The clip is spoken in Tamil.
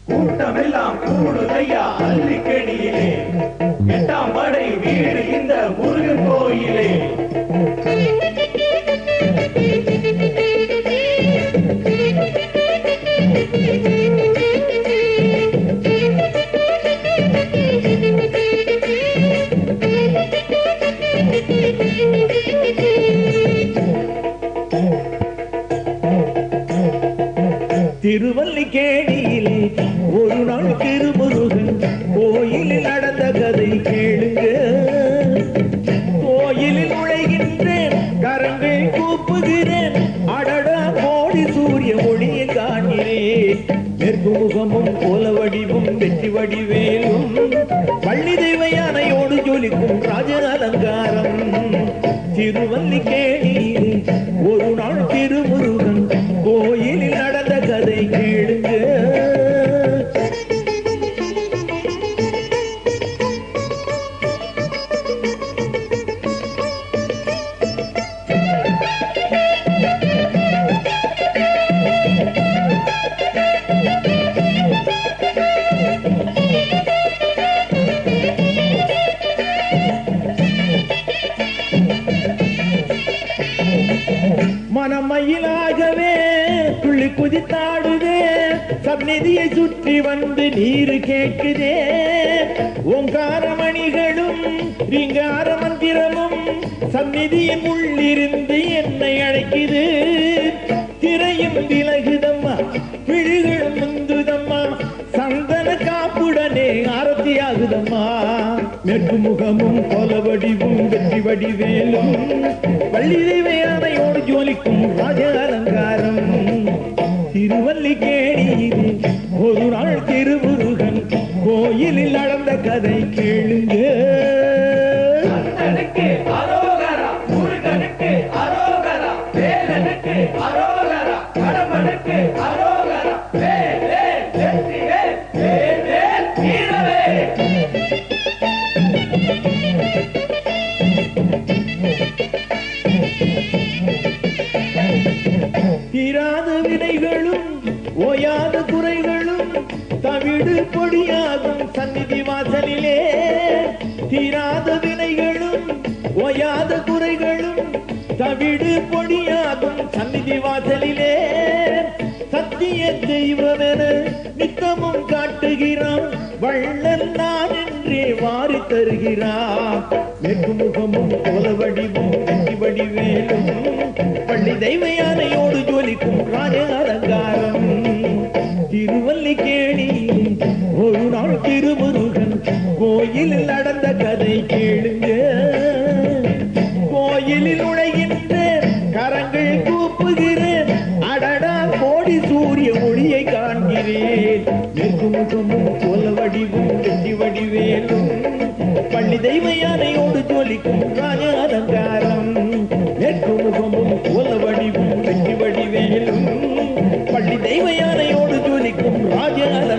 கூட்டமெல்லாம் கூடுதையா அள்ளிக்கடியிலே, எட்டாம் படை வீடு இந்த முருகன் கோயிலே. திருவல்லிக்கேணியிலே ஒரு நாள் திருமுருகன் கோயிலில் நடந்த கதை கேளுங்க. கோயிலில் நுழைகின்றேன், கரங்கள் கூப்புகிறேன், அடடா கோடி சூரிய ஒளியை காண்கிறேன். மேற்கு முகமும் கோல வடிவும் வெற்றி வடிவேலும் பள்ளி தெய்வ யானையோடு ஜொலிக்கும் ராஜ அலங்காரம். திருவல்லிக்கேணியிலே ஒரு நாள் திருமுருகன் கோயிலில் நடந்த கதை கேளுங்க. மனமயிலாகவே துள்ளி குதித்தாடுதே, சந்நிதியை சுற்றி வந்து நீரு கேட்குதே. ஓங்காரமணிகளும் ரீங்கார மந்திரமும் சந்நிதியின் உள்ளிருந்து என்னை அழைக்குது. திரையும் விலகுதம்மா, விழிகளும் முந்துதம்மா, சந்தன காப்புடனே ஆரத்தியாகுதம்மா. மேற்கு முகமும் கோல வடிவும் வெற்றி வடிவேலும் பள்ளி தெய்வ யானையோடு ஜோலிக்கும் ராஜ அலங்காரம். திருவல்லிக்கேணியிலே ஒரு நாள் திருமுருகன் கோயிலில் நடந்த கதை கேளுங்க. அண்ணனுக்கு அரோகரா, முருகனுக்கு அரோகரா, வேலனுக்கு அரோகரா, கடம்பனுக்கு அரோகரா, வேல் வேல் வெற்றி வேல், வேல் வேல் வீரவேல். தீராத வினைகளும் ஓயாத குறைகளும் தவிடு பொடியாகும் சந்நிதி வாசலிலே. தீராத வினைகளும் ஓயாத குறைகளும் தவிடு பொடியாகும் சந்நிதி வாசலிலே. சத்திய தெய்வமென நித்தமும் காட்டுகிறான், வள்ளல் நான் என்றே வாரி தருகிறான். மேற்கு முகமும் கோல வடிவும் வெற்றி வடிவேலும் பள்ளி தெய்வ யானையோடு ஜொலிக்கும் ராஜ அலங்காரம். திருவல்லிக்கேணியிலே ஒரு நாள் திருமுருகன் கோயிலில் நடந்த கதை கேளுங்க. கோயிலில் நுழைகின்றேன், கரங்கள் கூப்புகிறேன், அடடா கோடி சூரிய ஒளியை காண்கிறேன். மேற்கு முகமும் கோல வடிவும் வெற்றி வடிவேலும் பள்ளி தெய்வ யானையோடு ஜொலிக்கும் ராஜ அலங்காரம். மேற்கு முகமும் கோல வடிவும் வெற்றி வடிவேலும் பள்ளி தெய்வ யானையோடு ஜொலிக்கும் ராஜ அலங்காரம்.